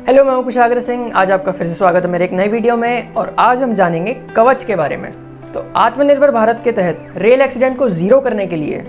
Hello, मैं हूं कुशाग्र सिंह। आज आपका फिर से स्वागत है मेरे एक नई वीडियो में। और आज हम जानेंगे कवच के बारे में। तो आत्मनिर्भर भारत के तहत रेल एक्सीडेंट को जीरो करने के लिए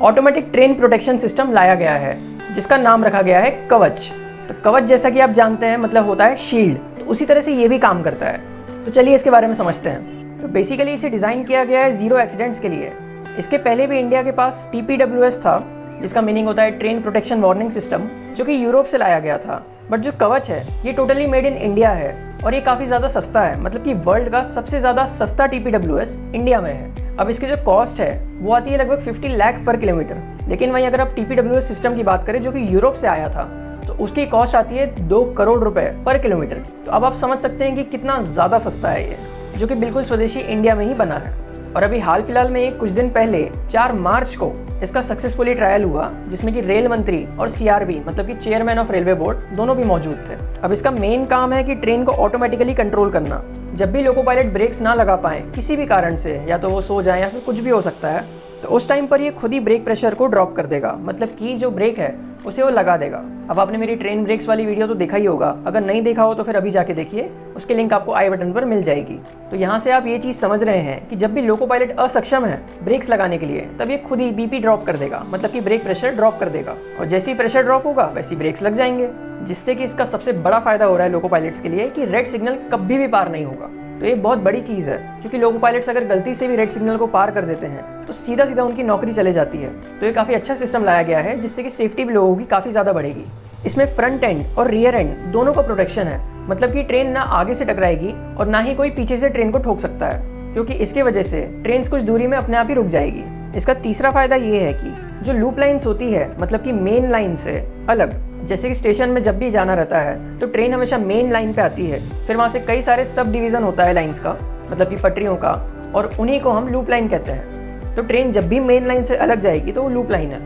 ऑटोमेटिक ट्रेन प्रोटेक्शन सिस्टम लाया गया है, जिसका नाम रखा गया है कवच। तो कवच जैसा कि आप जानते हैं मतलब होता है शील्ड, तो उसी तरह से ये भी काम करता है। तो चलिए इसके बारे में समझते हैं। तो बेसिकली इसे डिज़ाइन किया गया है जीरो एक्सीडेंट्स के लिए। इसके पहले भी इंडिया के पास TPWS था, जिसका मीनिंग होता है ट्रेन प्रोटेक्शन वार्निंग सिस्टम, जो कि यूरोप से लाया गया था। बट जो कवच है ये टोटली मेड इन इंडिया है और ये काफ़ी ज़्यादा सस्ता है, मतलब कि वर्ल्ड का सबसे ज़्यादा सस्ता TPWS इंडिया में है। अब इसकी जो कॉस्ट है वो आती है लगभग 50 लाख पर किलोमीटर। लेकिन वहीं अगर आप TPWS सिस्टम की बात करें जो कि यूरोप से आया था, तो उसकी कॉस्ट आती है 2 करोड़ रुपए पर किलोमीटर। तो अब आप समझ सकते हैं कि कितना ज़्यादा सस्ता है ये, जो कि बिल्कुल स्वदेशी इंडिया में ही बना है। और अभी हाल फिलहाल में कुछ दिन पहले 4 मार्च को इसका सक्सेसफुली ट्रायल हुआ, जिसमें कि रेल मंत्री और CRB मतलब कि चेयरमैन ऑफ रेलवे बोर्ड दोनों भी मौजूद थे। अब इसका मेन काम है कि ट्रेन को ऑटोमेटिकली कंट्रोल करना। जब भी लोको पायलट ब्रेक्स ना लगा पाए किसी भी कारण से, या तो वो सो जाए या फिर कुछ भी हो सकता है, तो उस टाइम पर ये खुद ही ब्रेक प्रेशर को ड्रॉप कर देगा, मतलब कि जो ब्रेक है उसे वो लगा देगा। अब आपने मेरी ट्रेन ब्रेक्स वाली वीडियो तो देखा ही होगा, अगर नहीं देखा हो तो फिर अभी जाके देखिए, उसकी लिंक आपको आई बटन पर मिल जाएगी। तो यहाँ से आप ये चीज़ समझ रहे हैं कि जब भी लोको पायलट असक्षम है ब्रेक्स लगाने के लिए, तब ये खुद ही BP ड्रॉप कर देगा, मतलब कि ब्रेक प्रेशर ड्रॉप कर देगा। और जैसे ही प्रेशर ड्रॉप होगा वैसे ही ब्रेक्स लग जाएंगे, जिससे कि इसका सबसे बड़ा फायदा हो रहा है लोको पायलट्स के लिए कि रेड सिग्नल कभी भी पार नहीं होगा। तो ये बहुत बड़ी चीज़ है, क्योंकि लोको पायलट्स अगर गलती से भी रेड सिग्नल को पार कर देते हैं तो सीधा सीधा उनकी नौकरी चले जाती है। तो ये काफ़ी अच्छा सिस्टम लाया गया है, जिससे कि सेफ्टी भी लोगों की काफ़ी ज़्यादा बढ़ेगी। इसमें फ्रंट एंड और रियर एंड दोनों का प्रोटेक्शन है, मतलब कि ट्रेन ना आगे से टकराएगी और ना ही कोई पीछे से ट्रेन को ठोक सकता है, क्योंकि इसके वजह से ट्रेन कुछ दूरी में अपने आप ही रुक जाएगी। इसका तीसरा फायदा ये है कि जो लूप लाइन्स होती है, मतलब कि मेन लाइन से अलग, जैसे कि स्टेशन में जब भी जाना रहता है तो ट्रेन हमेशा मेन लाइन पे आती है, फिर वहाँ से कई सारे सब डिवीज़न होता है लाइन्स का, मतलब कि पटरियों का, और उन्हीं को हम लूप लाइन कहते हैं। तो ट्रेन जब भी मेन लाइन से अलग जाएगी तो वो लूप लाइन है।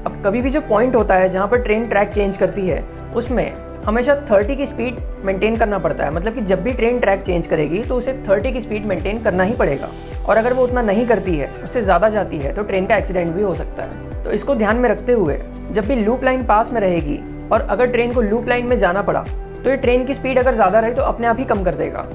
अब कभी भी जो पॉइंट होता है जहाँ पर ट्रेन ट्रैक चेंज करती है, उसमें हमेशा 30 की स्पीड मेंटेन करना पड़ता है, मतलब कि जब भी ट्रेन ट्रैक चेंज करेगी तो उसे 30 की स्पीड मेंटेन करना ही पड़ेगा। और अगर वो उतना नहीं करती है, उससे ज़्यादा जाती है, तो ट्रेन का एक्सीडेंट भी हो सकता है। तो इसको ध्यान में रखते हुए जब भी लूप लाइन पास में रहेगी और अगर ट्रेन को लूप लाइन में जाना पड़ा, तो ये ट्रेन की स्पीड अगर ज़्यादा रही तो अपने आप ही कम कर देगा।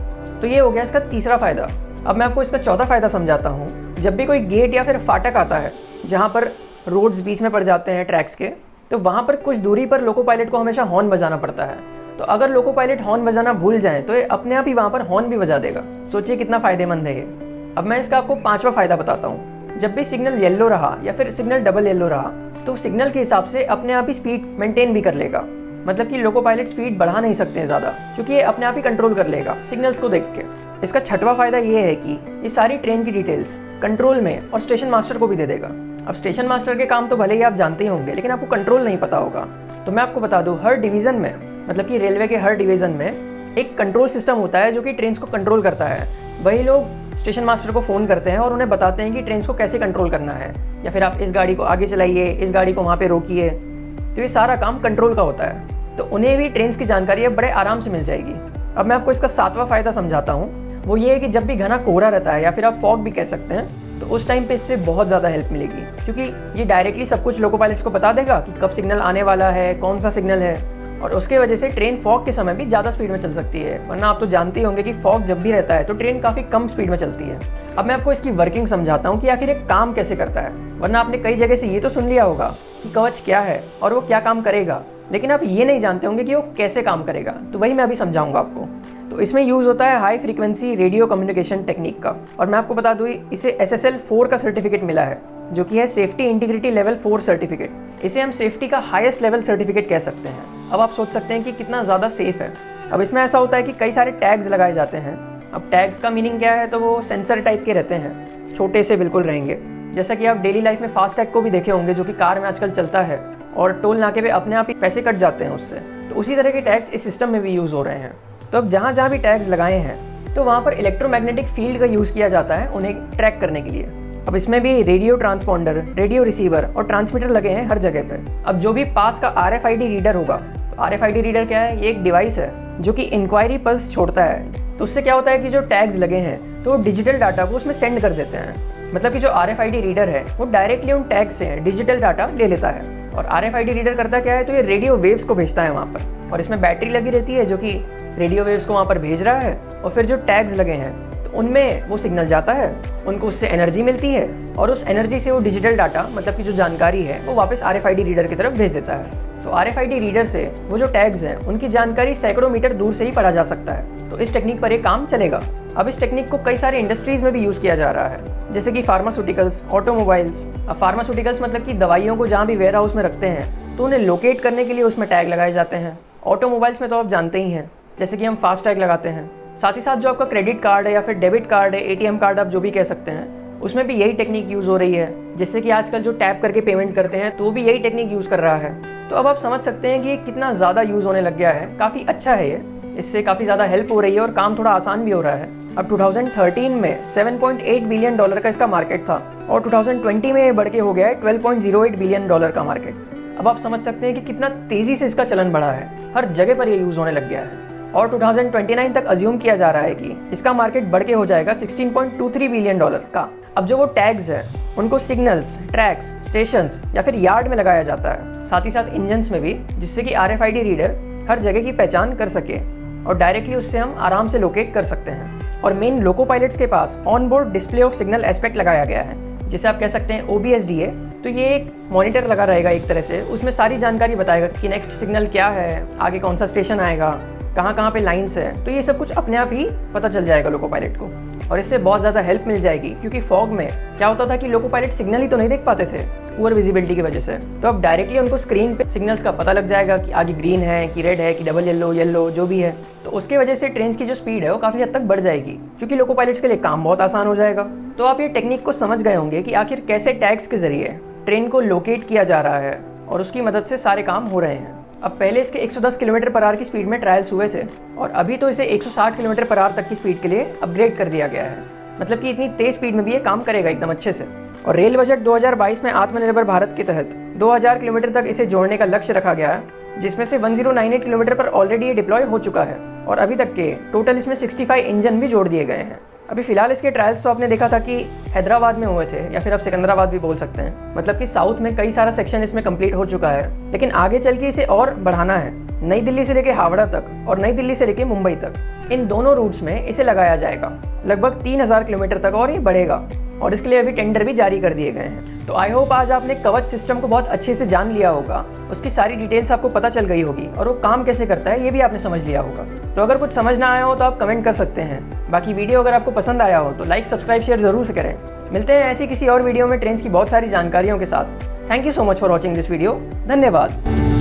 तो ये हो गया इसका तीसरा फायदा। अब मैं आपको इसका चौथा फायदा समझाता हूँ। जब भी कोई गेट या फिर फाटक आता है जहाँ पर रोड्स बीच में पड़ जाते हैं ट्रैक्स के, तो वहाँ पर कुछ दूरी पर लोको पायलट को हमेशा हॉर्न बजाना पड़ता है। तो अगर लोको पायलट हॉर्न बजाना भूल जाए तो ये अपने आप ही वहाँ पर हॉर्न भी बजा देगा। सोचिए कितना फ़ायदेमंद है ये। अब मैं इसका आपको 5वां फायदा बताता हूँ। जब भी सिग्नल येलो रहा या फिर सिग्नल डबल येलो रहा, तो सिग्नल के हिसाब से अपने आप ही स्पीड मेंटेन भी कर लेगा, मतलब कि लोको पायलट स्पीड बढ़ा नहीं सकते हैं ज़्यादा, क्योंकि ये अपने आप ही कंट्रोल कर लेगा सिग्नल्स को देख के। इसका 6वां फायदा ये है कि ये सारी ट्रेन की डिटेल्स कंट्रोल में और स्टेशन मास्टर को भी दे देगा। अब स्टेशन मास्टर के काम तो भले ही आप जानते ही होंगे, लेकिन आपको कंट्रोल नहीं पता होगा। तो मैं आपको बता दूं, हर डिवीज़न में, मतलब कि रेलवे के हर डिवीज़न में एक कंट्रोल सिस्टम होता है जो कि ट्रेन को कंट्रोल करता है। वही लोग स्टेशन मास्टर को फ़ोन करते हैं और उन्हें बताते हैं कि ट्रेन को कैसे कंट्रोल करना है, या फिर आप इस गाड़ी को आगे चलाइए, इस गाड़ी को वहाँ पे रोकिए। तो ये सारा काम कंट्रोल का होता है, तो उन्हें भी ट्रेन की जानकारी अब बड़े आराम से मिल जाएगी। अब मैं आपको इसका 7वां फायदा समझाता हूँ। वो ये है कि जब भी घना कोहरा रहता है, या फिर आप फॉग भी कह सकते हैं, तो उस टाइम पे इससे बहुत ज़्यादा हेल्प मिलेगी, क्योंकि ये डायरेक्टली सब कुछ लोको पायलट्स को बता देगा कि कब सिग्नल आने वाला है, कौन सा सिग्नल है, और उसके वजह से ट्रेन फॉग के समय भी ज़्यादा स्पीड में चल सकती है। वरना आप तो जानते ही होंगे कि फॉग जब भी रहता है तो ट्रेन काफ़ी कम स्पीड में चलती है। अब मैं आपको इसकी वर्किंग समझाता हूँ कि आखिर ये काम कैसे करता है। वरना आपने कई जगह से ये तो सुन लिया होगा कि कवच क्या है और वो क्या काम करेगा, लेकिन आप ये नहीं जानते होंगे कि वो कैसे काम करेगा। तो वही मैं अभी समझाऊंगा आपको। तो इसमें यूज़ होता है high frequency radio communication technique का, और मैं आपको बता दूँ इसे SSL 4 का सर्टिफिकेट मिला है, जो कि है सेफ्टी इंटीग्रिटी लेवल 4 सर्टिफिकेट। इसे हम सेफ्टी का हाईएस्ट लेवल सर्टिफिकेट कह सकते हैं। अब आप सोच सकते हैं कि कितना ज़्यादा सेफ है। अब इसमें ऐसा होता है कि कई सारे टैग्स लगाए जाते हैं। अब टैग्स का मीनिंग क्या है, तो वो सेंसर टाइप के रहते हैं, छोटे से बिल्कुल रहेंगे। जैसा कि आप डेली लाइफ में फास्ट टैग को भी देखे होंगे, जो कि कार में आजकल चलता है और टोल नाके पे अपने आप ही पैसे कट जाते हैं उससे। तो उसी तरह के टैग्स इस सिस्टम में भी यूज़ हो रहे हैं। तो अब जहाँ जहाँ भी टैग्स लगाए हैं, तो वहाँ पर इलेक्ट्रोमैग्नेटिक फील्ड का यूज़ किया जाता है उन्हें ट्रैक करने के लिए। अब इसमें भी रेडियो ट्रांसपॉन्डर, रेडियो रिसीवर और ट्रांसमीटर लगे हैं हर जगह पे। अब जो भी पास का RFID रीडर होगा, तो RFID रीडर क्या है, ये एक डिवाइस है जो कि इंक्वायरी पल्स छोड़ता है। तो उससे क्या होता है कि जो टैग्स लगे हैं तो वो डिजिटल डाटा को उसमें सेंड कर देते हैं। मतलब कि जो RFID रीडर है वो डायरेक्टली उन टैग से डिजिटल डाटा ले लेता है। और RFID रीडर करता क्या है, तो ये रेडियो वेव्स को भेजता है वहाँ पर, और इसमें बैटरी लगी रहती है जो कि रेडियो वेव्स को वहाँ पर भेज रहा है, और फिर जो टैग्स लगे हैं तो उनमें वो सिग्नल जाता है, उनको उससे एनर्जी मिलती है, और उस एनर्जी से वो डिजिटल डाटा मतलब कि जो जानकारी है वो वापस RFID रीडर की तरफ भेज देता है। तो RFID रीडर से वो जो टैग्स हैं उनकी जानकारी सैकड़ों मीटर दूर से ही पढ़ा जा सकता है। तो इस टेक्निक पर ये काम चलेगा। अब इस टेक्निक को कई सारे इंडस्ट्रीज़ में भी यूज़ किया जा रहा है, जैसे कि फार्मास्यूटिकल्स, ऑटोमोबाइल्स। अब फार्मास्यूटिकल्स मतलब कि दवाइयों को जहाँ भी वेयर हाउस में रखते हैं तो उन्हें लोकेट करने के लिए उसमें टैग लगाए जाते हैं। ऑटोमोबाइल्स में तो आप जानते ही हैं, जैसे कि हम फास्ट टैग लगाते हैं। साथ ही साथ जो आपका क्रेडिट कार्ड है या फिर डेबिट कार्ड है, ATM कार्ड आप जो भी कह सकते हैं, उसमें भी यही टेक्निक यूज़ हो रही है। जिससे कि आजकल जो टैप करके पेमेंट करते हैं तो भी यही टेक्निक यूज़ कर रहा है। तो अब आप समझ सकते हैं कि ये कितना ज़्यादा यूज़ होने लग गया है। काफ़ी अच्छा है ये, इससे काफ़ी ज़्यादा हेल्प हो रही है और काम थोड़ा आसान भी हो रहा है। अब 2013 में $7.8 बिलियन का इसका मार्केट था, और 2020 में ये बढ़ के हो गया है $12.08 बिलियन का मार्केट। अब आप समझ सकते हैं कि कितना तेज़ी से इसका चलन बढ़ा है, हर जगह पर ये यूज़ होने लग गया है। और 2029 तक अज्यूम किया जा रहा है कि इसका मार्केट बढ़ के हो जाएगा $16.23 बिलियन का। अब जो वो टैग्स है उनको सिग्नल्स, ट्रैक्स, स्टेशंस या फिर यार्ड में लगाया जाता है, साथ ही साथ इंजन्स में भी, जिससे कि RFID रीडर हर जगह की पहचान कर सके और डायरेक्टली उससे हम आराम से लोकेट कर सकते हैं। और मेन लोको पायलट्स के pass on board display of signal aspect लगाया गया है, जिसे आप कह सकते हैं OBSDA। तो ये एक मॉनिटर लगा रहेगा एक तरह से, उसमें सारी जानकारी बताएगा कि नेक्स्ट सिग्नल क्या है, आगे कौन सा स्टेशन आएगा, कहाँ कहाँ पे लाइन्स है। तो ये सब कुछ अपने आप ही पता चल जाएगा लोको पायलट को, और इससे बहुत ज़्यादा हेल्प मिल जाएगी। क्योंकि फॉग में क्या होता था कि लोको पायलट सिग्नल ही तो नहीं देख पाते थे पुअर विजिबिलिटी की वजह से। तो अब डायरेक्टली उनको स्क्रीन पे सिग्नल्स का पता लग जाएगा कि आगे ग्रीन है कि रेड है कि डबल येलो जो भी है। तो उसके वजह से ट्रेन की जो स्पीड है वो काफ़ी हद तक बढ़ जाएगी, क्योंकि लोको पायलट्स के लिए काम बहुत आसान हो जाएगा। तो आप ये टेक्निक को समझ गए होंगे कि आखिर कैसे टैग्स के जरिए ट्रेन को लोकेट किया जा रहा है और उसकी मदद से सारे काम हो रहे हैं। अब पहले इसके 110 किलोमीटर/आवर की स्पीड में ट्रायल्स हुए थे, और अभी तो इसे 160 किलोमीटर/आवर तक की स्पीड के लिए अपग्रेड कर दिया गया है। मतलब कि इतनी तेज स्पीड में भी ये काम करेगा एकदम अच्छे से। और रेल बजट 2022 में आत्मनिर्भर भारत के तहत 2000 किलोमीटर तक इसे जोड़ने का लक्ष्य रखा गया है, जिसमें से 1098 किलोमीटर पर ऑलरेडी ये डिप्लॉय हो चुका है, और अभी तक के टोटल इसमें 65 इंजन भी जोड़ दिए गए हैं। अभी फिलहाल इसके ट्रायल्स तो आपने देखा था कि हैदराबाद में हुए थे, या फिर आप सिकंदराबाद भी बोल सकते हैं। मतलब कि साउथ में कई सारा सेक्शन इसमें कंप्लीट हो चुका है, लेकिन आगे चल के इसे और बढ़ाना है। नई दिल्ली से लेके हावड़ा तक और नई दिल्ली से लेके मुंबई तक, इन दोनों रूट्स में इसे लगाया जाएगा लगभग 3000 किलोमीटर तक, और ये बढ़ेगा। और इसके लिए अभी टेंडर भी जारी कर दिए गए हैं। तो आई होप आज आपने कवच सिस्टम को बहुत अच्छे से जान लिया होगा, उसकी सारी डिटेल्स आपको पता चल गई होगी, और वो काम कैसे करता है ये भी आपने समझ लिया होगा। तो अगर कुछ समझ ना आया हो तो आप कमेंट कर सकते हैं। बाकी वीडियो अगर आपको पसंद आया हो तो लाइक, सब्सक्राइब, शेयर जरूर से करें। मिलते हैं ऐसी किसी और वीडियो में ट्रेन की बहुत सारी जानकारियों के साथ। Thank you so much for watching this video. धन्यवाद।